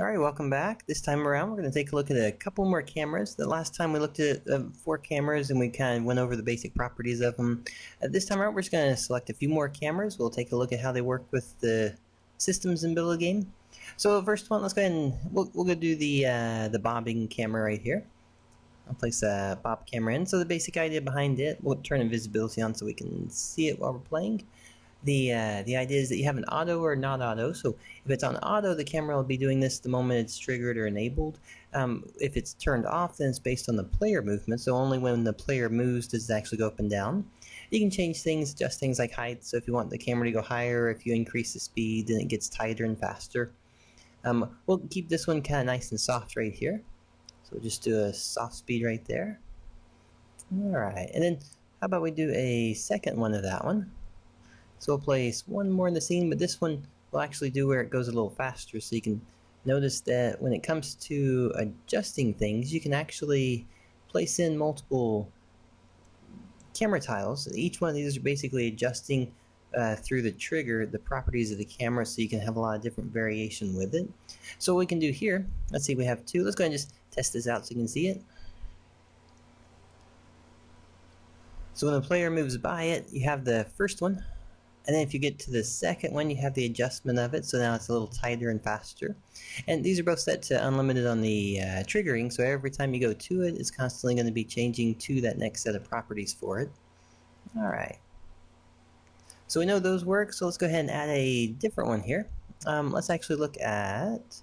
Alright, welcome back. This time around, we're going to take a look at a couple more cameras. The last time we looked at 4 cameras and we kind of went over the basic properties of them. This time around, we're just going to select a few more cameras. We'll take a look at how they work with the systems and build a game. So, first one, let's go ahead and we'll go do the bobbing camera right here. I'll place a bob camera in. So the basic idea behind it, we'll turn invisibility on so we can see it while we're playing. The idea is that you have an auto or not auto. So if it's on auto, the camera will be doing this the moment it's triggered or enabled. If it's turned off, then it's based on the player movement. So only when the player moves does it actually go up and down. You can change things, adjust things like height. So if you want the camera to go higher, if you increase the speed, then it gets tighter and faster. We'll keep this one kind of nice and soft right here. So we'll just do a soft speed right there. Alright, and then how about we do a second one of that one. So we'll place one more in the scene, but this one will actually do where it goes a little faster. So you can notice that when it comes to adjusting things, you can actually place in multiple camera tiles. Each one of these are basically adjusting through the trigger the properties of the camera, so you can have a lot of different variation with it. So what we can do here, let's see, we have two. Let's go ahead and just test this out so you can see it. So when the player moves by it, you have the first one. And then if you get to the second one, you have the adjustment of it, so now it's a little tighter and faster. And these are both set to unlimited on the triggering, so every time you go to it, it's constantly going to be changing to that next set of properties for it. Alright. So we know those work, so let's go ahead and add a different one here. Let's actually look at,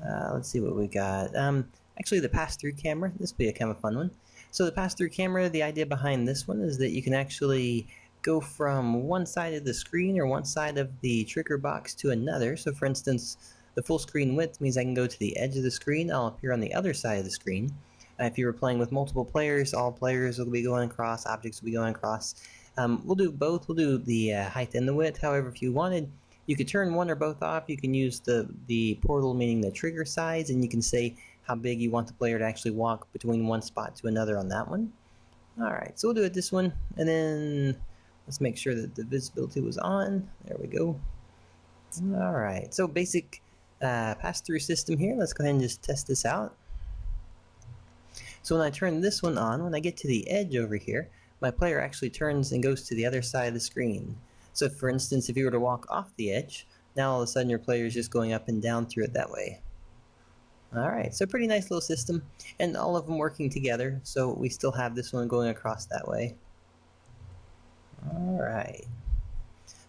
let's see what we got. Actually the pass-through camera, this will be a kind of fun one. So the pass-through camera, the idea behind this one is that you can actually go from one side of the screen or one side of the trigger box to another. So for instance, the full screen width means I can go to the edge of the screen, I'll appear on the other side of the screen. If you were playing with multiple players, all players will be going across, objects will be going across. We'll do both, we'll do the height and the width. However, if you wanted, you could turn one or both off. You can use the portal, meaning the trigger size, and you can say how big you want the player to actually walk between one spot to another on that one. Alright, so we'll do it this one, and then let's make sure that the visibility was on. There we go. Alright, so basic pass-through system here. Let's go ahead and just test this out. So when I turn this one on, when I get to the edge over here, my player actually turns and goes to the other side of the screen. So for instance, if you were to walk off the edge, now all of a sudden your player is just going up and down through it that way. Alright, so pretty nice little system, and all of them working together, so we still have this one going across that way. Alright,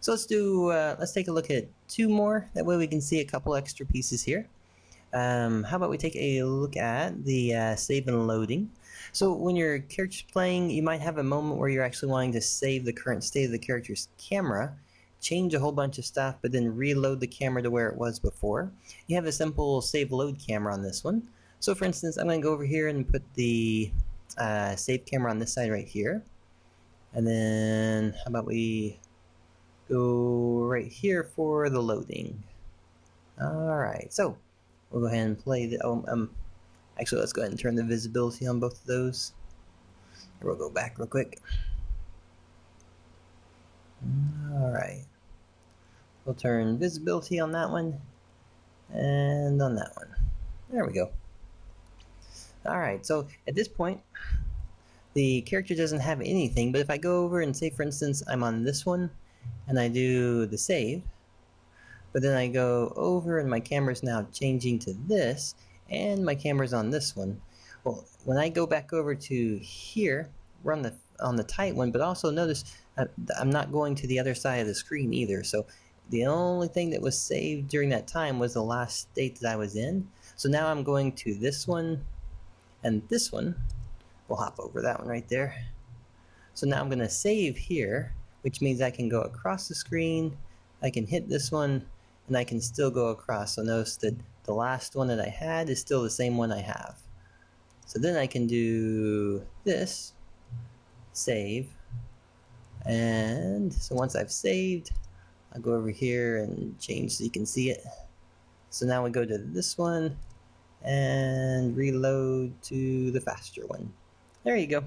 so let's take a look at two more, that way we can see a couple extra pieces here. How about we take a look at the save and loading. So when your character's playing, you might have a moment where you're actually wanting to save the current state of the character's camera, change a whole bunch of stuff, but then reload the camera to where it was before. You have a simple save load camera on this one. So for instance, I'm going to go over here and put the save camera on this side right here. And then how about we go right here for the loading. Alright, so we'll go ahead and play the, actually let's go ahead and turn the visibility on both of those. Here, we'll go back real quick. Alright. We'll turn visibility on that one, and on that one. There we go. Alright, so at this point, the character doesn't have anything, but if I go over and say for instance I'm on this one, and I do the save, but then I go over and my camera's now changing to this, and my camera's on this one. Well, when I go back over to here, we're on the tight one, but also notice I'm not going to the other side of the screen either. So the only thing that was saved during that time was the last state that I was in. So now I'm going to this one and this one. We'll hop over that one right there. So now I'm going to save here, which means I can go across the screen, I can hit this one, and I can still go across. So notice that the last one that I had is still the same one I have. So then I can do this, save, and so once I've saved, I'll go over here and change so you can see it. So now we go to this one and reload to the faster one. There you go.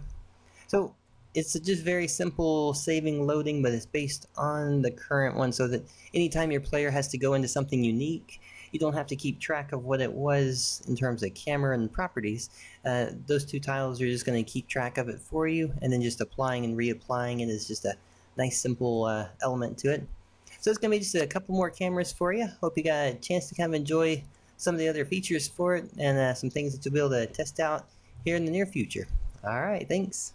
So it's just very simple saving loading, but it's based on the current one, so that anytime your player has to go into something unique, you don't have to keep track of what it was in terms of camera and properties. Those two tiles are just going to keep track of it for you, and then just applying and reapplying it is just a nice simple element to it. So it's going to be just a couple more cameras for you. Hope you got a chance to kind of enjoy some of the other features for it, and some things that you'll be able to test out here in the near future. All right, thanks.